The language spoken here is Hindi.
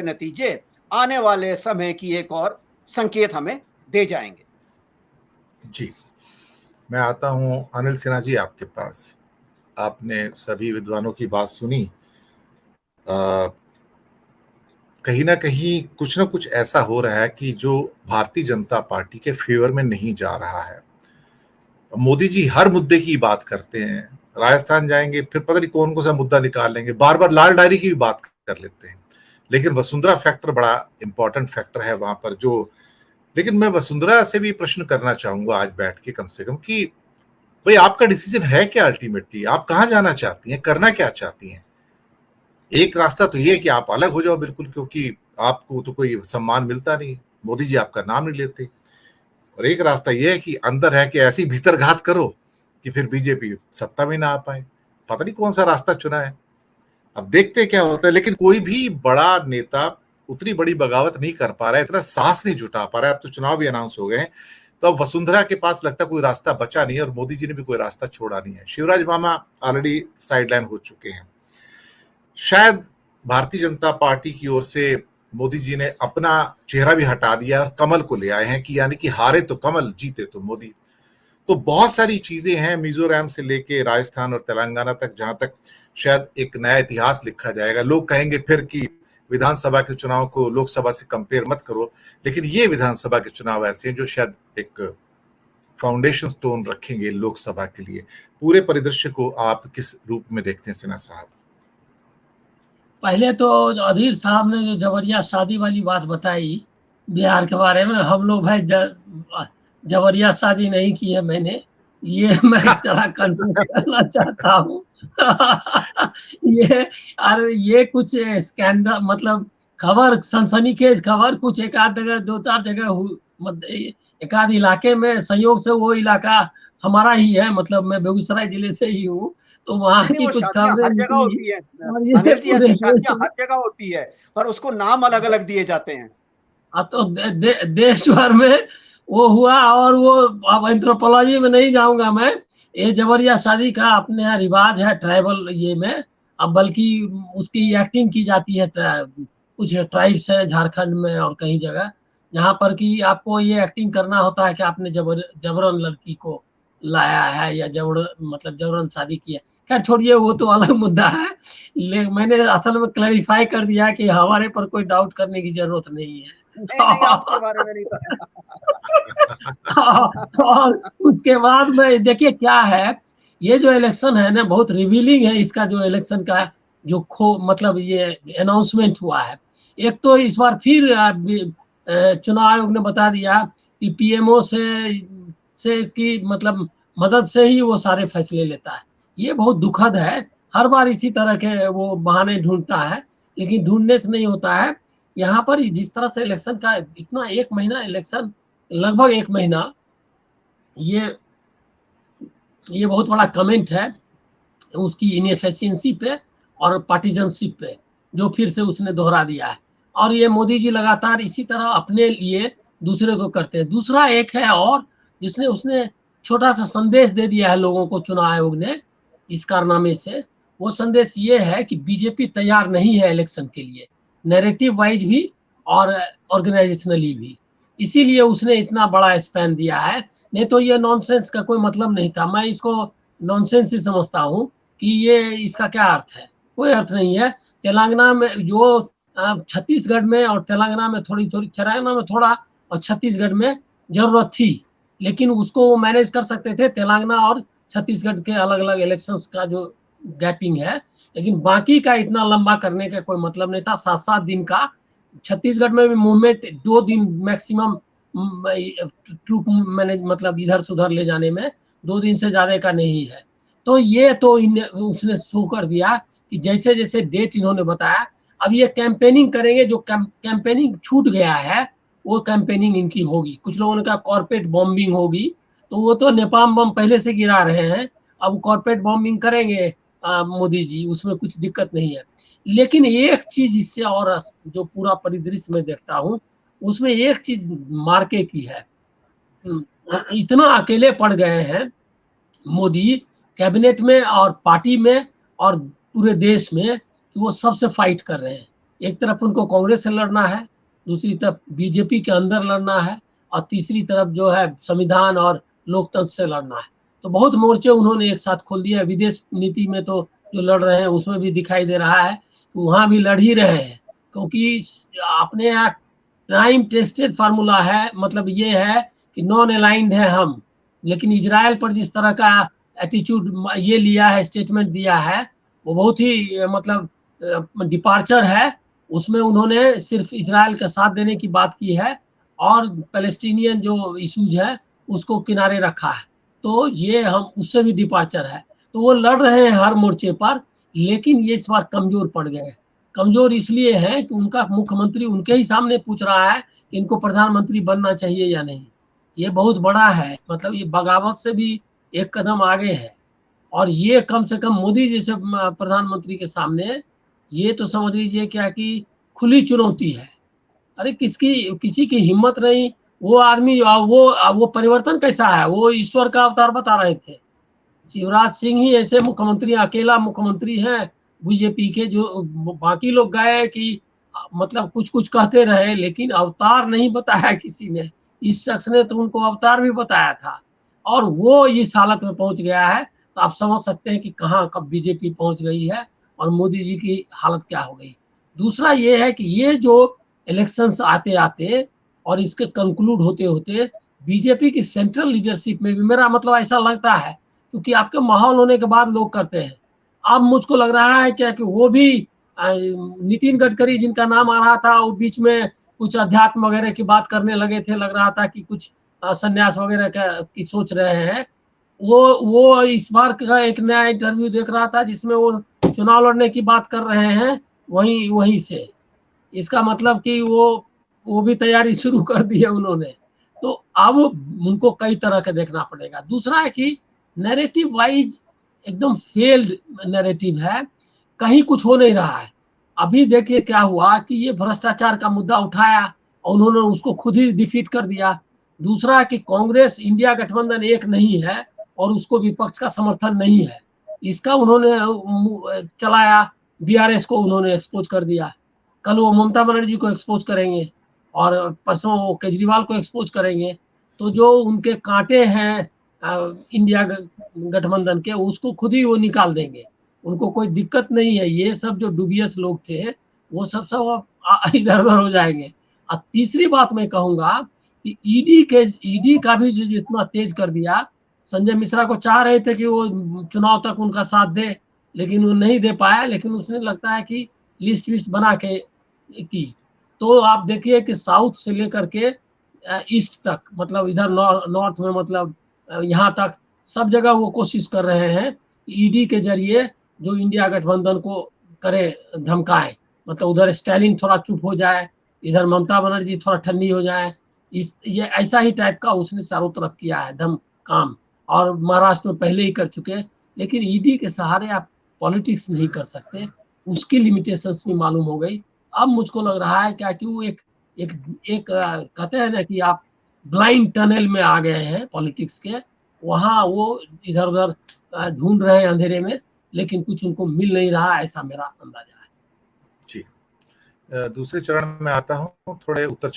नतीजे आने वाले समय की एक और संकेत हमें दे जाएंगे। जी, मैं आता हूं अनिल सिन्हा जी आपके पास। आपने सभी विद्वानों की बात सुनी। कहीं ना कहीं कुछ ना कुछ ऐसा हो रहा है कि जो भारतीय जनता पार्टी के फेवर में नहीं जा रहा है। मोदी जी हर मुद्दे की बात करते हैं, राजस्थान जाएंगे फिर पता नहीं कौन सा मुद्दा निकाल लेंगे, बार बार लाल डायरी की भी बात कर लेते हैं। लेकिन वसुंधरा फैक्टर बड़ा इंपॉर्टेंट फैक्टर है वहां पर जो। लेकिन मैं वसुंधरा से भी प्रश्न करना चाहूंगा आज बैठ के कम से कम कि भाई आपका डिसीजन है क्या? अल्टीमेटली आप कहाँ जाना चाहती हैं, करना क्या चाहती हैं? एक रास्ता तो ये है कि आप अलग हो जाओ बिल्कुल, क्योंकि आपको तो कोई सम्मान मिलता नहीं, मोदी जी आपका नाम नहीं लेते। और एक रास्ता ये है कि अंदर है कि ऐसी भीतरघात करो कि फिर बीजेपी सत्ता में ना आ पाए। पता नहीं कौन सा रास्ता चुना है, अब देखते क्या होता है। लेकिन कोई भी बड़ा नेता उतनी बड़ी बगावत नहीं कर पा रहा है, इतना साहस नहीं जुटा पा रहा है। अब तो चुनाव भी अनाउंस हो गए हैं, तो अब वसुंधरा के पास लगता कोई रास्ता बचा नहीं है और मोदी जी ने भी कोई रास्ता छोड़ा नहीं है। शिवराज मामा ऑलरेडी साइडलाइन हो चुके हैं। शायद भारतीय जनता पार्टी की ओर से मोदी जी ने अपना चेहरा भी हटा दिया और कमल को ले आए हैं कि यानी कि हारे तो कमल, जीते तो मोदी। तो बहुत सारी चीजें हैं मिजोरम से लेके राजस्थान और तेलंगाना तक, जहां तक शायद एक नया इतिहास लिखा जाएगा। लोग कहेंगे फिर कि विधानसभा के चुनाव को लोकसभा से कंपेयर मत करो, लेकिन ये विधानसभा के चुनाव ऐसे हैं जो शायद एक फाउंडेशन स्टोन रखेंगे लोकसभा के लिए। पूरे परिदृश्य को आप किस रूप में देखते हैं सिन्हा साहब? पहले तो अधीर साहब ने जो जबरिया शादी वाली बात बताई बिहार के बारे में, हम लोग भाई जबरिया शादी नहीं की है मैंने, ये मैं जरा कंफर्म करना चाहता हूँ। ये कुछ स्कैंडल, मतलब खबर, सनसनीखेज खबर कुछ एक आध जगह, दो चार जगह, एक आध इलाके में संयोग से, वो इलाका हमारा ही है, मतलब मैं बेगूसराय जिले से ही हूँ, तो वहाँ की कुछ खबरें हर जगह होती है अनिल जी, ऐसी शादियां हर जगह होती है, पर उसको नाम अलग अलग दिए जाते हैं। तो देश भर में वो हुआ। और वो अब एंथ्रोपोलॉजी में नहीं जाऊंगा मैं, ये जबरिया शादी का अपने यहाँ रिवाज है ट्राइबल ये में। अब बल्कि उसकी एक्टिंग की जाती है, कुछ ट्राइब्स है झारखंड में और कई जगह, जहाँ पर कि आपको ये एक्टिंग करना होता है कि आपने जबरन लड़की को लाया है या जबरन शादी की है। खैर छोड़िए, वो तो अलग मुद्दा है। लेकिन मैंने असल में क्लैरिफाई कर दिया कि हमारे पर कोई डाउट करने की जरूरत नहीं है। नहीं, आपके बारे में नहीं और उसके बाद में देखिए क्या है, ये जो इलेक्शन है ना बहुत रिवीलिंग है। इसका जो इलेक्शन का जो मतलब ये अनाउंसमेंट हुआ है, एक तो इस बार फिर चुनाव आयोग ने बता दिया कि पीएमओ से की मतलब मदद से ही वो सारे फैसले लेता है। ये बहुत दुखद है। हर बार इसी तरह के वो बहाने ढूंढता है, लेकिन ढूंढने से नहीं होता है। यहाँ पर जिस तरह से इलेक्शन का इतना एक महीना, इलेक्शन लगभग एक महीना, ये बहुत बड़ा कमेंट है उसकी इनएफिशिएंसी पे और पार्टीजनशिप पे, जो फिर से उसने दोहरा दिया है। और ये मोदी जी लगातार इसी तरह अपने लिए दूसरे को करते हैं। दूसरा एक है और जिसने उसने छोटा सा संदेश दे दिया है लोगों को चुनाव आयोग ने इस कारनामे से। वो संदेश ये है कि बीजेपी तैयार नहीं है इलेक्शन के लिए, नैरेटिव वाइज भी और ऑर्गेनाइजेशनली भी। इसीलिए उसने इतना बड़ा स्पैन दिया है, नहीं तो ये नॉनसेंस का कोई मतलब नहीं था। मैं इसको नॉनसेंस ही समझता हूँ कि ये इसका क्या अर्थ है, कोई अर्थ नहीं है। तेलंगाना में जो छत्तीसगढ़ में और तेलंगाना में तेलंगाना में थोड़ा और छत्तीसगढ़ में जरूरत थी, लेकिन उसको वो मैनेज कर सकते थे। तेलंगाना और छत्तीसगढ़ के अलग अलग इलेक्शंस का जो गैपिंग है, लेकिन बाकी का इतना लंबा करने का कोई मतलब नहीं था। 7-7 दिन का छत्तीसगढ़ में भी मूवमेंट 2 दिन मैक्सिमम ट्रूप मैनेज, मतलब इधर से उधर ले जाने में 2 दिन से ज्यादा का नहीं है। तो ये तो उसने शो कर दिया कि जैसे जैसे डेट इन्होंने बताया, अब ये कैंपेनिंग करेंगे। जो कैंपेनिंग छूट गया है वो कैंपेनिंग इनकी होगी। कुछ लोगों ने कहा कॉर्पोरेट बॉम्बिंग होगी, तो वो तो नेपाल बम पहले से गिरा रहे हैं, अब कॉर्पोरेट बॉम्बिंग करेंगे मोदी जी, उसमें कुछ दिक्कत नहीं है। लेकिन एक चीज इससे और जो पूरा परिदृश्य में देखता हूँ, उसमें एक चीज मार्के की है। इतना अकेले पड़ गए हैं मोदी कैबिनेट में और पार्टी में और पूरे देश में कि वो सबसे फाइट कर रहे हैं। एक तरफ उनको कांग्रेस से लड़ना है, दूसरी तरफ बीजेपी के अंदर लड़ना है, और तीसरी तरफ जो है संविधान और लोकतंत्र से लड़ना है। तो बहुत मोर्चे उन्होंने एक साथ खोल दिए। विदेश नीति में तो जो लड़ रहे हैं उसमें भी दिखाई दे रहा है कि वहां भी लड़ ही रहे हैं, क्योंकि अपने यहाँ टाइम टेस्टेड फार्मूला है। मतलब ये है कि नॉन अलाइंड है हम, लेकिन इजराइल पर जिस तरह का एटीट्यूड ये लिया है, स्टेटमेंट दिया है, वो बहुत ही मतलब डिपार्चर है। उसमें उन्होंने सिर्फ इजराइल का साथ देने की बात की है और पैलेस्टीनियन जो इश्यूज है उसको किनारे रखा है। तो ये हम उससे भी डिपार्चर है। तो वो लड़ रहे हैं हर मोर्चे पर, लेकिन ये इस बार कमजोर पड़ गए हैं। कमजोर इसलिए है कि उनका मुख्यमंत्री उनके ही सामने पूछ रहा है कि इनको प्रधानमंत्री बनना चाहिए या नहीं। ये बहुत बड़ा है, मतलब ये बगावत से भी एक कदम आगे है। और ये कम से कम मोदी जैसे प्रधानमंत्री के सामने ये तो समझ लीजिए क्या कि खुली चुनौती है। अरे किसी की हिम्मत नहीं। वो आदमी वो परिवर्तन कैसा है, वो ईश्वर का अवतार बता रहे थे। शिवराज सिंह ही ऐसे मुख्यमंत्री, अकेला मुख्यमंत्री है बीजेपी के, जो बाकी लोग गए कि मतलब कुछ कुछ कहते रहे, लेकिन अवतार नहीं बताया किसी ने। इस शख्स ने तो उनको अवतार भी बताया था, और वो इस हालत में पहुंच गया है। तो आप समझ सकते हैं कि कहाँ कब बीजेपी पहुंच गई है और मोदी जी की हालत क्या हो गई। दूसरा ये है कि ये जो इलेक्शंस आते आते और इसके कंक्लूड होते होते बीजेपी की सेंट्रल लीडरशिप में भी, मेरा मतलब ऐसा लगता है, क्योंकि आपके माहौल होने के बाद लोग करते हैं। अब मुझको लग रहा है क्या कि वो भी नितिन गडकरी जिनका नाम आ रहा था, वो बीच में कुछ अध्यात्म वगैरह की बात करने लगे थे। लग रहा था कि कुछ संन्यास वगैरह की सोच रहे हैं। वो इस बार का एक नया इंटरव्यू देख रहा था जिसमें वो चुनाव लड़ने की बात कर रहे हैं वहीं से। इसका मतलब कि वो भी तैयारी शुरू कर दी है उन्होंने। तो अब उनको कई तरह का देखना पड़ेगा। दूसरा है कि नैरेटिव वाइज एकदम फेल्ड नैरेटिव है, कहीं कुछ हो नहीं रहा है। अभी देखिए क्या हुआ कि ये भ्रष्टाचार का मुद्दा उठाया और उन्होंने उसको खुद ही डिफीट कर दिया। दूसरा कि कांग्रेस इंडिया गठबंधन एक नहीं है और उसको विपक्ष का समर्थन नहीं है, इसका उन्होंने चलाया। बीआरएस को उन्होंने एक्सपोज कर दिया। कल वो ममता बनर्जी को एक्सपोज करेंगे और परसों वो केजरीवाल को एक्सपोज करेंगे। तो जो उनके कांटे हैं इंडिया गठबंधन के, उसको खुद ही वो निकाल देंगे। उनको कोई दिक्कत नहीं है। ये सब जो डुबियस लोग थे वो सब इधर उधर हो जाएंगे। और तीसरी बात मैं कहूंगा कि ईडी का भी जो इतना तेज कर दिया। संजय मिश्रा को चाह रहे थे कि वो चुनाव तक उनका साथ दे, लेकिन वो नहीं दे पाया। लेकिन उसने लगता है कि लिस्ट विस्ट बना के की। तो आप देखिए कि साउथ से लेकर के ईस्ट तक, मतलब इधर नॉर्थ में, मतलब यहाँ तक सब जगह वो कोशिश कर रहे हैं ईडी के जरिए जो इंडिया गठबंधन को करे, धमकाए। मतलब उधर स्टालिन थोड़ा चुप हो जाए, इधर ममता बनर्जी थोड़ा ठंडी हो जाए। ये ऐसा ही टाइप का उसने चारों तरफ किया है धम काम। और महाराष्ट्र में पहले ही कर चुके। लेकिन ईडी के सहारे आप पॉलिटिक्स नहीं कर सकते, उसकी लिमिटेशंस भी मालूम हो गई। अब मुझको लग रहा है क्या कि वो एक एक एक कहते हैं ना कि आप ब्लाइंड टनल में आ गए हैं पॉलिटिक्स के। वहां वो इधर उधर ढूंढ रहे हैं अंधेरे में, लेकिन कुछ उनको मिल नहीं रहा, ऐसा मेरा अंदाजा है। जी, दूसरे चरण में आता हूँ। थोड़े उत्तर